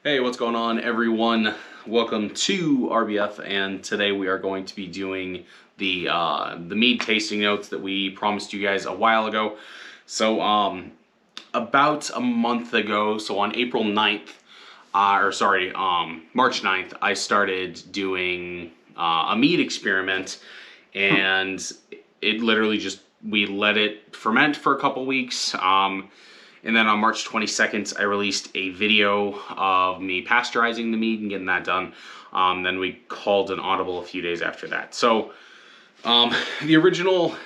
Hey, what's going on, everyone? Welcome to RBF, and today we are going to be doing the mead tasting notes that we promised you guys a while ago. So about a month ago, so on April 9th, March 9th, I started doing a mead experiment, and it literally just, we let it ferment for a couple weeks. And then on March 22nd, I released a video of me pasteurizing the mead and getting that done. Then we called an audible a few days after that. So the original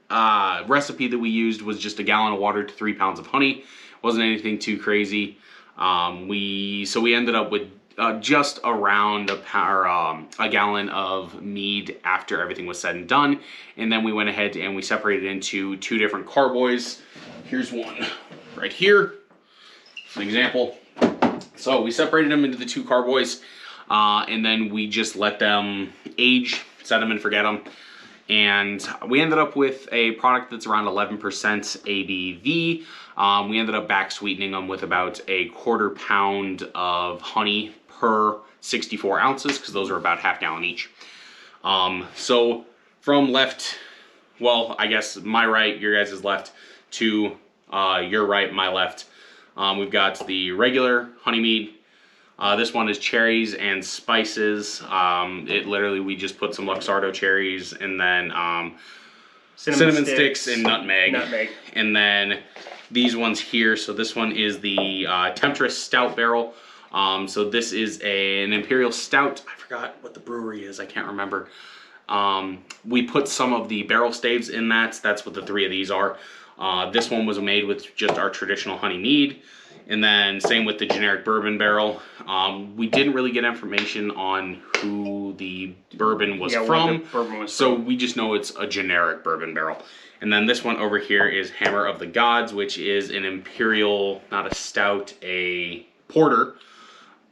recipe that we used was just a gallon of water to 3 pounds of honey. Wasn't anything too crazy. We ended up with just around a gallon of mead after everything was said and done. And then we went ahead and we separated into 2 different carboys. Here's one right here, for example. So we separated them into the 2 carboys, and then we just let them age, set them and forget them. And we ended up with a product that's around 11% ABV. We ended up back sweetening them with about a 1/4 pound of honey per 64 ounces, because those are about half gallon each. So from left, well, I guess my right, your guys' left, to your right, my left, we've got the regular honey mead. This one is cherries and spices. It literally, we just put some Luxardo cherries and then cinnamon sticks and nutmeg. And then these ones here, so this one is the Temptress stout barrel. So this is an imperial stout. I forgot what the brewery is, I can't remember. We put some of the barrel staves in that. That's what the 3 of these are. This one was made with just our traditional honey mead, and then same with the generic bourbon barrel. We didn't really get information on who the bourbon was from, so we just know it's a generic bourbon barrel. And then this one over here is Hammer of the Gods, which is an imperial, not a stout, a porter.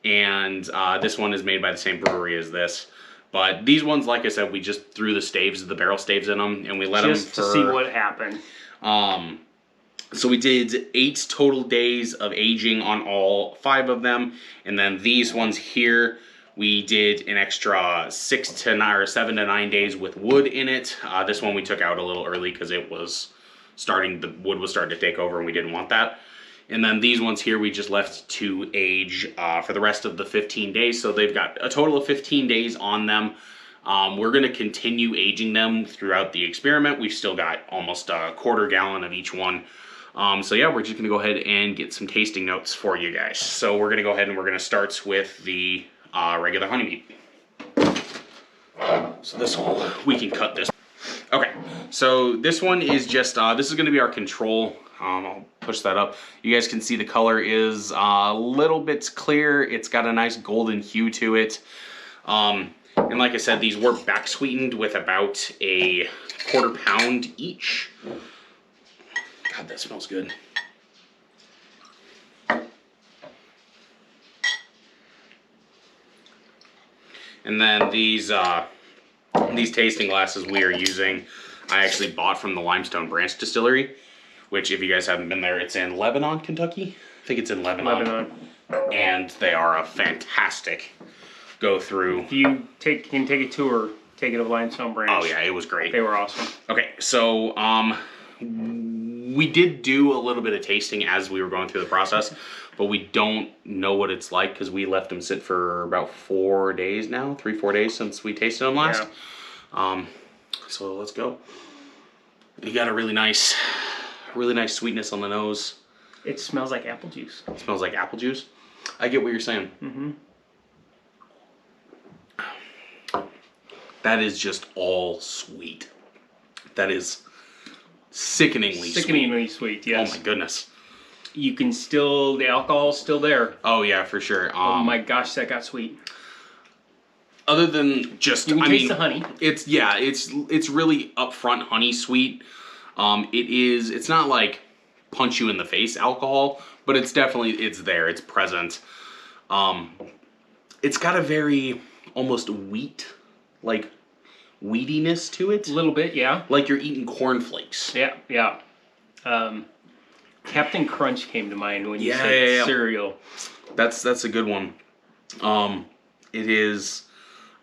And this one is made by the same brewery as this. But these ones, like I said, we just threw the staves, the barrel staves in them, and we let them just to see what happened. So we did 8 total days of aging on all 5 of them, and then these ones here, we did an extra 6 to 9 or 7 to 9 days with wood in it. This one we took out a little early because it was the wood was starting to take over, and we didn't want that. And then these ones here we just left to age for the rest of the 15 days. So they've got a total of 15 days on them. We're going to continue aging them throughout the experiment. We've still got almost a 1/4 gallon of each one. So yeah, we're just going to go ahead and get some tasting notes for you guys. So we're going to go ahead and we're going to start with the regular honey mead. So this one, we can cut this. Okay, so this one is just, this is going to be our control. I'll push that up. You guys can see the color is a little bit clear. It's got a nice golden hue to it. And like I said, these were back sweetened with about a 1/4 pound each. God, that smells good. And then these tasting glasses we are using, I actually bought from the Limestone Branch Distillery, which, if you guys haven't been there, it's in Lebanon, Kentucky. I think it's in Lebanon. And they are a fantastic go through. If you can take a tour, take it to Limestone Branch. Oh yeah, it was great. They were awesome. Okay, so we did do a little bit of tasting as we were going through the process, but we don't know what it's like because we left them sit for about 4 days now, 3-4 days since we tasted them last. Yeah. So let's go. You got a really nice sweetness on the nose. It smells like apple juice. It smells like apple juice? I get what you're saying. Mm-hmm. That is just all sweet. That is sickeningly sweet, yes. Oh my goodness. You can still, the alcohol's still there. Oh yeah, for sure. Oh my gosh, that got sweet. Other than just, you can taste the honey. It's really upfront honey sweet. It's not like punch you in the face alcohol, but it's definitely, it's there, it's present. It's got a very almost wheat weediness to it. A little bit, yeah. Like you're eating cornflakes. Yeah. Captain Crunch came to mind when you said cereal. That's a good one. It is.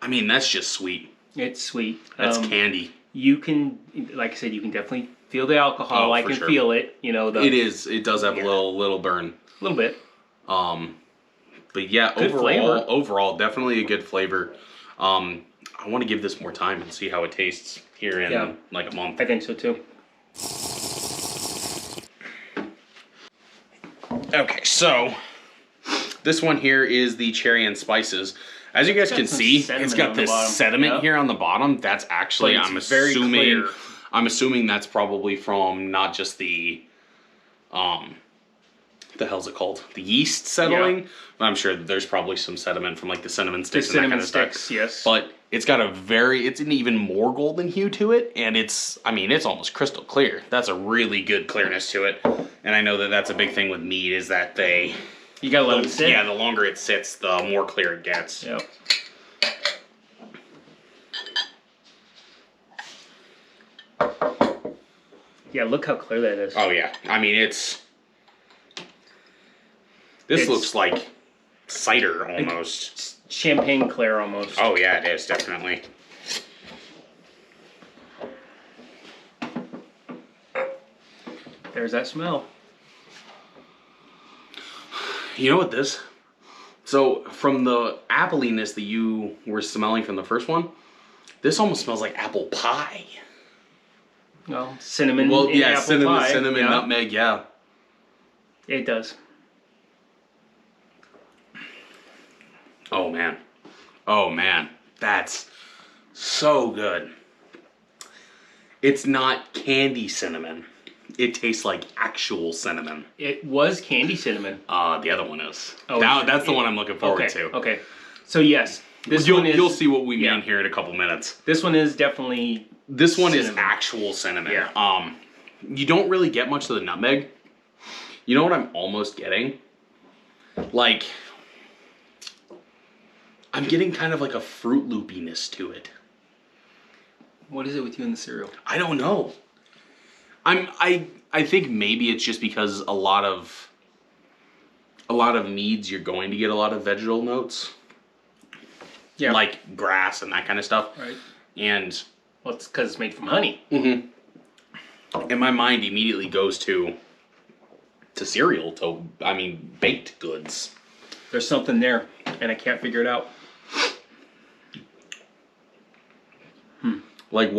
I mean, that's just sweet. It's sweet. That's candy. You can, like I said, you can definitely feel the alcohol. I can feel it. You know, it is. It does have a little burn. A little bit. But yeah, good flavor. Overall, definitely a good flavor. I want to give this more time and see how it tastes here in like a month. I think so too. Okay, so this one here is the cherry and spices. As you guys can see, it's got this sediment here on the bottom. That's actually, I'm assuming that's probably from not just the hell's it called? The yeast settling. Yeah. But I'm sure there's probably some sediment from like the cinnamon sticks and that kind of stuff. Yes. But it's got it's an even more golden hue to it, and it's almost crystal clear. That's a really good clearness to it. And I know that that's a big thing with mead is that you gotta let it sit. Yeah, the longer it sits, the more clear it gets. Yep. Yeah, look how clear that is. Oh yeah, I mean this looks like cider almost. Champagne clear almost. Oh yeah, it is definitely. There's that smell. You know what this? So from the appliness that you were smelling from the first one, this almost smells like apple pie. Well, cinnamon. Well, yeah, apple cinnamon, pie. nutmeg, yeah. It does. Oh man. Oh man. That's so good. It's not candy cinnamon. It tastes like actual cinnamon. It was candy cinnamon. The other one is. Oh, that's the one I'm looking forward to. Okay. So yes, you'll see what we mean here in a couple minutes. This one is definitely This one is actual cinnamon. Yeah. You don't really get much of the nutmeg. You know what I'm almost getting? Like, I'm getting kind of like a Fruit Loopiness to it. What is it with you and the cereal? I don't know. I think maybe it's just because a lot of meads you're going to get a lot of vegetal notes. Yeah. Like grass and that kind of stuff. Right. And well, it's because it's made from honey. Mm-hmm. And my mind immediately goes to cereal, baked goods. There's something there, and I can't figure it out. Like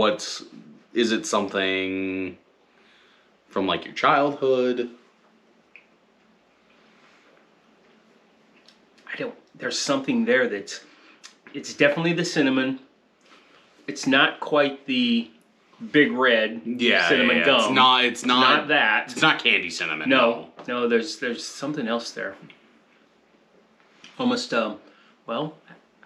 is it something from like your childhood? There's something there it's definitely the cinnamon. It's not quite the big red cinnamon gum. It's not that. It's not candy cinnamon. No, there's something else there. Almost, I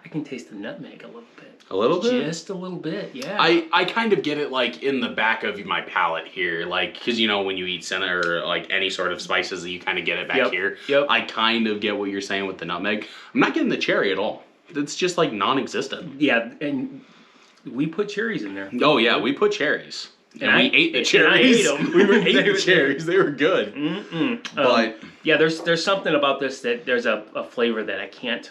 can taste the nutmeg a little bit. A little bit? Just a little bit, yeah. I kind of get it like in the back of my palate here, like, because when you eat cinnamon or like any sort of spices, you kind of get it back here. Yep. I kind of get what you're saying with the nutmeg. I'm not getting the cherry at all. It's just like non-existent. Yeah, and we put cherries in there. Oh yeah, we put cherries. And we ate the cherries. And I ate them. We ate the cherries. They were good. But yeah, there's something about this that there's a flavor that I can't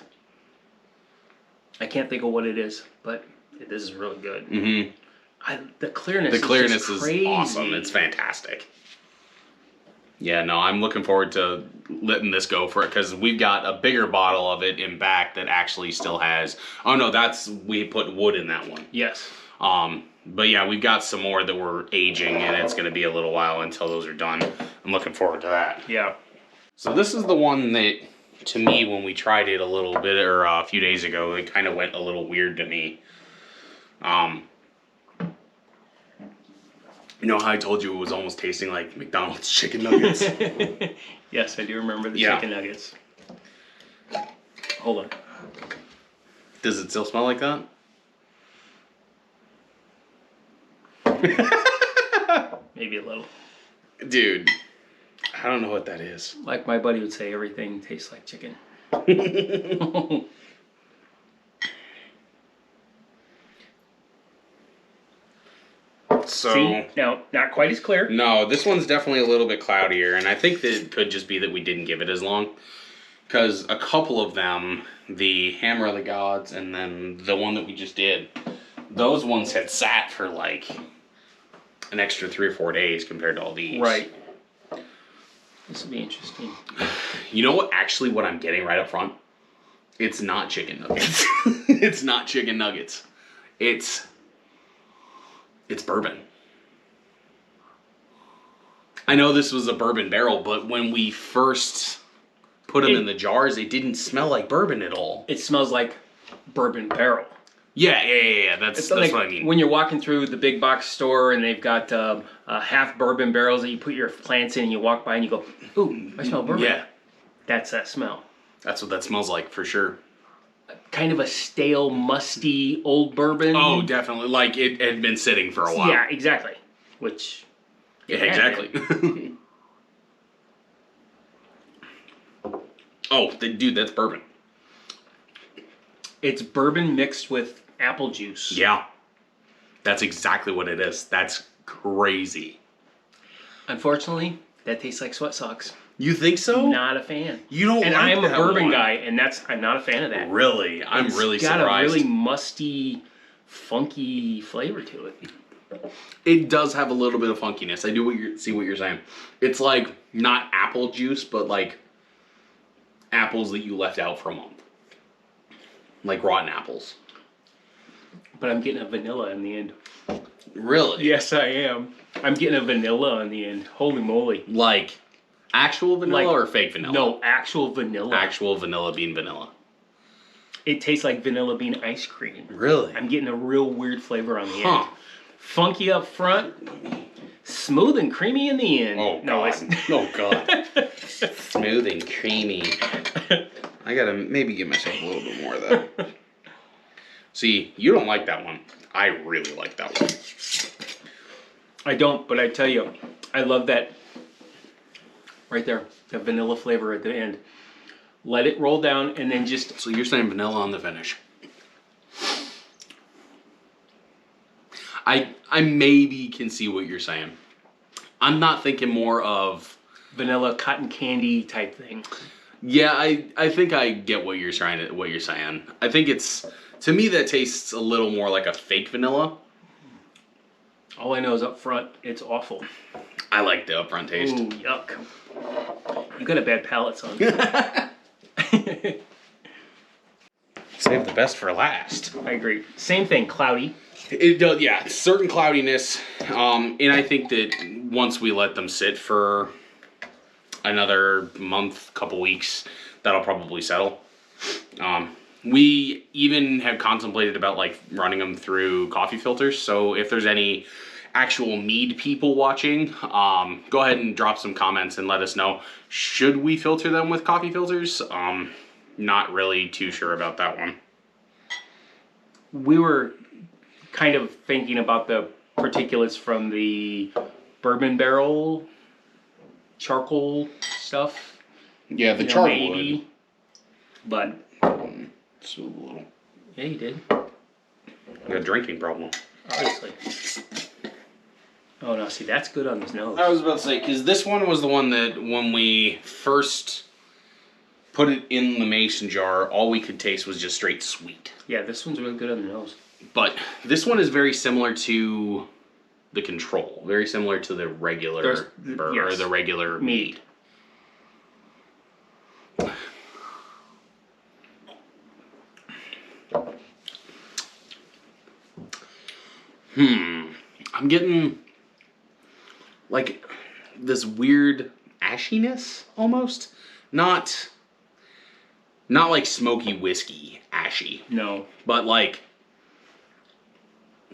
think of what it is, but this is really good. Mm-hmm. The clearness is crazy. Awesome. It's fantastic. Yeah, no, I'm looking forward to letting this go for it because we've got a bigger bottle of it in back that actually still has. Oh no, we put wood in that one. Yes. But yeah, we've got some more that we're aging, and it's going to be a little while until those are done. I'm looking forward to that. Yeah. So this is the one that, to me, when we tried it a little bit or a few days ago, it kind of went a little weird to me. You know how I told you it was almost tasting like McDonald's chicken nuggets? Yes, I do remember the chicken nuggets. Hold on. Does it still smell like that? Maybe a little. Dude, I don't know what that is. Like my buddy would say, everything tastes like chicken. So, see, now, not quite as clear. No, this one's definitely a little bit cloudier, and I think that it could just be that we didn't give it as long. Because a couple of them, the Hammer of the Gods and then the one that we just did, those ones had sat for like an extra 3 or 4 days compared to all these. Right. This will be interesting. You know what? Actually, what I'm getting right up front, it's not chicken nuggets. It's not chicken nuggets. It's bourbon. I know this was a bourbon barrel, but when we first put them in the jars, it didn't smell like bourbon at all. It smells like bourbon barrel. Yeah. That's like what I mean. When you're walking through the big box store and they've got half bourbon barrels that you put your plants in, and you walk by and you go, ooh, I smell bourbon. Yeah. That's that smell. That's what that smells like for sure. Kind of a stale, musty, old bourbon. Oh, definitely. Like it had been sitting for a while. Yeah, exactly. Which. Yeah, exactly. Oh, dude, that's bourbon. It's bourbon mixed with apple juice. Yeah. That's exactly what it is. That's crazy. Unfortunately, that tastes like sweat socks. You think so? Not a fan. You don't and like I am a that burban one. guy, and I'm not a fan of that. Really? I'm really surprised. It's got a really musty, funky flavor to it. It does have a little bit of funkiness. I do see what you're saying. It's like not apple juice, but like apples that you left out for a month. Like rotten apples. But I'm getting a vanilla in the end. Really? Yes, I am. I'm getting a vanilla in the end. Holy moly. Like actual vanilla or fake vanilla? No, actual vanilla. Actual vanilla bean vanilla. It tastes like vanilla bean ice cream. Really? I'm getting a real weird flavor on the end. Funky up front, smooth and creamy in the end. Oh, no, God. Oh, God. Smooth and creamy. I gotta maybe give myself a little bit more of that. See, you don't like that one. I really like that one. I don't, but I tell you, I love that right there, the vanilla flavor at the end. Let it roll down and then just... So you're saying vanilla on the finish. I maybe can see what you're saying. I'm not thinking more of... vanilla cotton candy type thing. Yeah, I think I get what you're saying. I think it's... To me, that tastes a little more like a fake vanilla. All I know is up front, it's awful. I like the upfront taste. Ooh, yuck. You got a bad palate, son. Save the best for last. I agree. Same thing, cloudy. It does, yeah. Certain cloudiness, and I think that once we let them sit for another month, couple weeks, that'll probably settle. We even have contemplated about like running them through coffee filters. So if there's any actual mead people watching, go ahead and drop some comments and let us know. Should we filter them with coffee filters? Not really too sure about that one. We were kind of thinking about the particulates from the bourbon barrel charcoal stuff. Yeah, the charcoal. Maybe. But So a little. yeah, you did. I got a drinking problem. Obviously. Oh no, see that's good on his nose. I was about to say, because this one was the one that when we first put it in the mason jar, all we could taste was just straight sweet. Yeah, this one's really good on the nose. But this one is very similar to the Control. Very similar to the regular or the regular mead. I'm getting like this weird ashiness almost. Not like smoky whiskey ashy. No. But like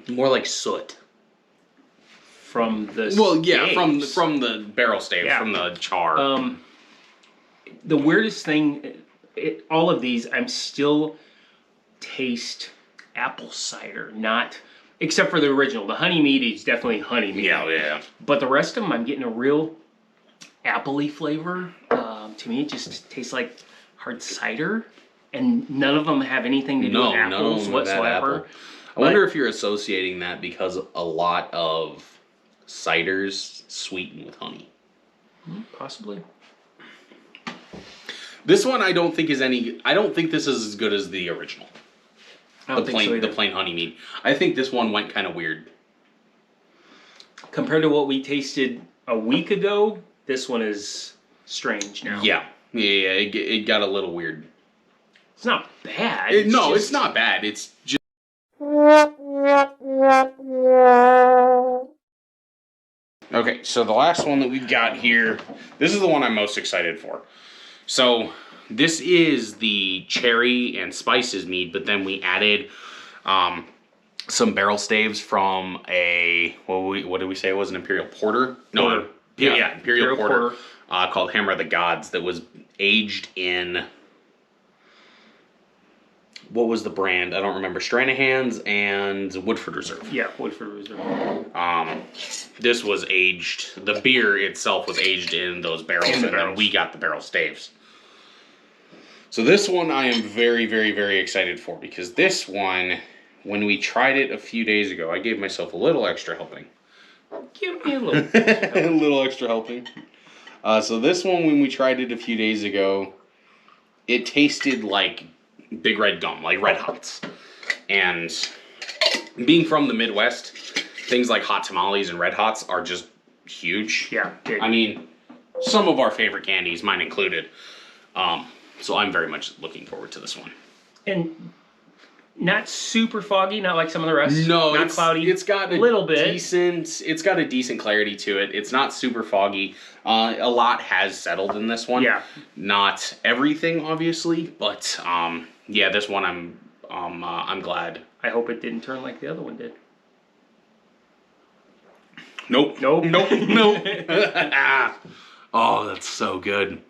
more like soot. From the staves. from the barrel stave, from the char. The weirdest thing, all of these, I'm still taste apple cider, not except for the original. The honey mead is definitely honey mead. Yeah. But the rest of them, I'm getting a real appley flavor. To me, it just tastes like hard cider, and none of them have anything to do with apples whatsoever. Apple. I wonder if you're associating that because a lot of ciders sweeten with honey. Possibly. This one I don't think is any. I don't think this is as good as the original. I don't think so either. The plain honey mead. I think this one went kind of weird. Compared to what we tasted a week ago, this one is strange now. Yeah. It got a little weird. It's not bad. It's not bad. It's just. Okay, so the last one that we've got here, this is the one I'm most excited for. So this is the cherry and spices mead, but then we added some barrel staves from a, what did we say it was, an Imperial Porter? No, Imperial Porter. Called Hammer of the Gods, that was aged in, what was the brand? I don't remember. Stranahan's and Woodford Reserve. Yeah, Woodford Reserve. This was aged, the beer itself was aged in those barrels, then we got the barrel staves. So this one I am very, very, very excited for, because this one, when we tried it a few days ago, I gave myself a little extra helping. Give me a little. A little extra helping. So this one, when we tried it a few days ago, it tasted like Big Red gum, like Red Hots. And being from the Midwest, things like hot tamales and Red Hots are just huge. Yeah. Big. I mean, some of our favorite candies, mine included. So I'm very much looking forward to this one. And not super foggy, not like some of the rest. No, not cloudy. It's got a little bit. It's got a decent clarity to it. It's not super foggy. A lot has settled in this one. Yeah. Not everything, obviously, but yeah, this one I'm glad. I hope it didn't turn like the other one did. Nope. Nope. Nope. Nope. Oh, that's so good.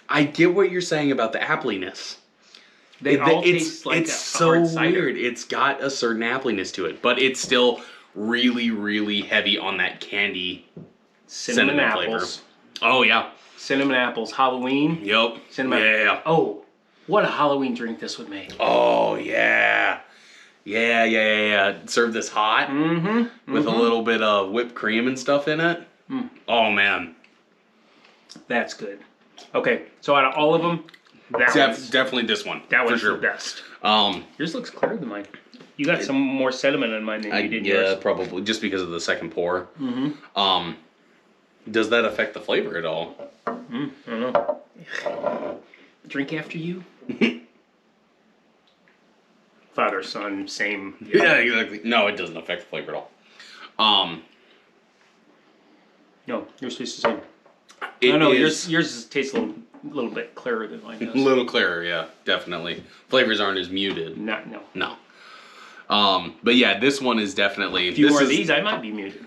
I get what you're saying about the appliness. They all taste like it's a so hard cider. weird. It's got a certain appliness to it, but it's still really, really heavy on that candy cinnamon apples. flavor. Oh yeah, cinnamon apples. Halloween. Yep. Cinnamon. Yeah. Oh, what a Halloween drink this would make. Oh yeah. Yeah. Serve this hot with a little bit of whipped cream and stuff in it. Mm. Oh man, that's good. Okay, so out of all of them, definitely this one. That one's for sure. the best. Yours looks clearer than mine. You got some more sediment on mine than you did yours. Yeah, probably just because of the second pour. Does that affect the flavor at all? I don't know. Drink after you. Father, son, same. Yeah, exactly. No, it doesn't affect the flavor at all. No, yours tastes the same. Yours tastes a little bit clearer than mine does. A little clearer, yeah, definitely. Flavors aren't as muted. No. But yeah, this one is definitely. A few more of these, I might be muted.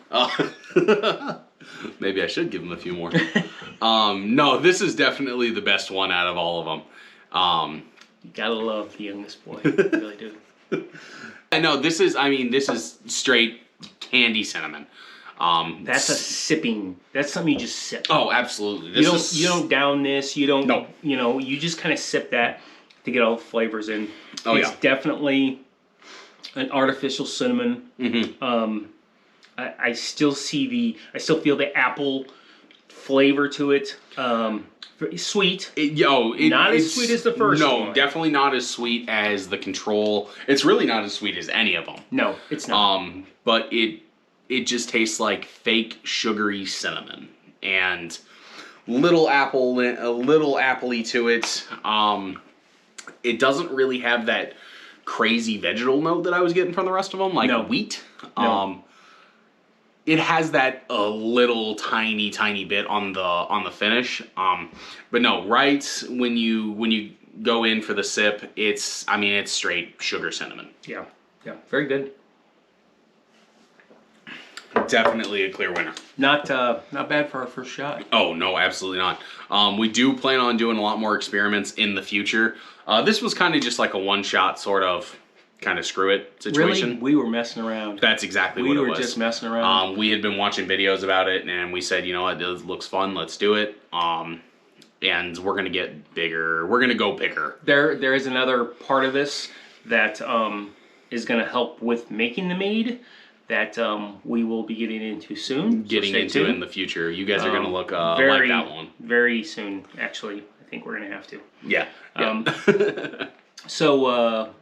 Maybe I should give them a few more. No, this is definitely the best one out of all of them. You gotta love the youngest boy. You really do. I know this is straight candy cinnamon. That's that's something you just sip. Oh, absolutely. You don't down this. You don't. No. You just kind of sip that to get all the flavors in. Oh, it's definitely an artificial cinnamon. I still feel the apple flavor to it. Sweet. Not as sweet as the first one. No, definitely not as sweet as the Control. It's really not as sweet as any of them. No, it's not. But it just tastes like fake sugary cinnamon and a little appley to it. It doesn't really have that crazy vegetal note that I was getting from the rest of them, like wheat. No. It has that a little tiny bit on the finish. But no, right when you go in for the sip, it's straight sugar cinnamon. Yeah, very good. Definitely a clear winner. Not bad for our first shot. Oh no, absolutely not. We do plan on doing a lot more experiments in the future. This was kind of just like a one-shot sort of kind of screw it situation. Really? We were messing around. That's exactly what it was. We were just messing around. We had been watching videos about it, and we said, you know what, it looks fun. Let's do it. And we're gonna get bigger. We're gonna go bigger. There is another part of this that is gonna help with making the mead. that we will be getting into soon. Getting stay into tuned. in the future. You guys are going to look very, like that one. Very soon, actually. I think we're going to have to. Yeah. So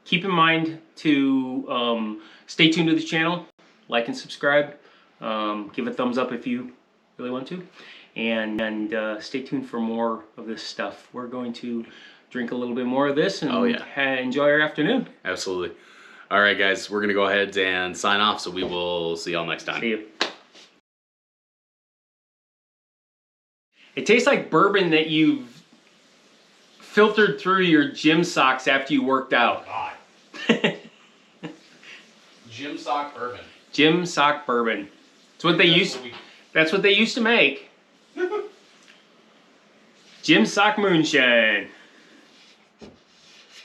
keep in mind to stay tuned to the channel, like and subscribe, give a thumbs up if you really want to, and stay tuned for more of this stuff. We're going to drink a little bit more of this and enjoy our afternoon. Absolutely. All right, guys, we're going to go ahead and sign off, so we will see y'all next time. See you. It tastes like bourbon that you've filtered through your gym socks after you worked out. God. Gym sock bourbon. Gym sock bourbon. It's what they used. That's what they used to make. Gym sock moonshine.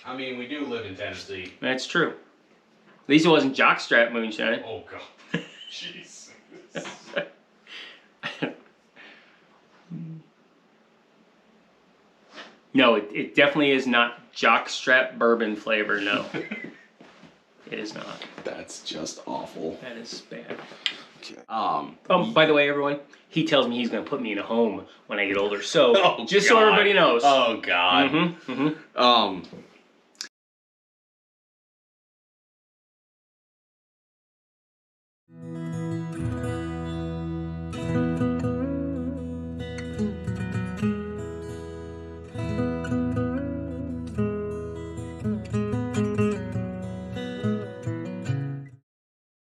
I mean, we do live in Tennessee. That's true. At least it wasn't jockstrap moonshine. Oh God. Jesus. No, it definitely is not jockstrap bourbon flavor. No, it is not. That's just awful. That is bad. Okay. Oh, by the way, everyone, he tells me he's going to put me in a home when I get older. So, just so God. everybody knows. Oh God.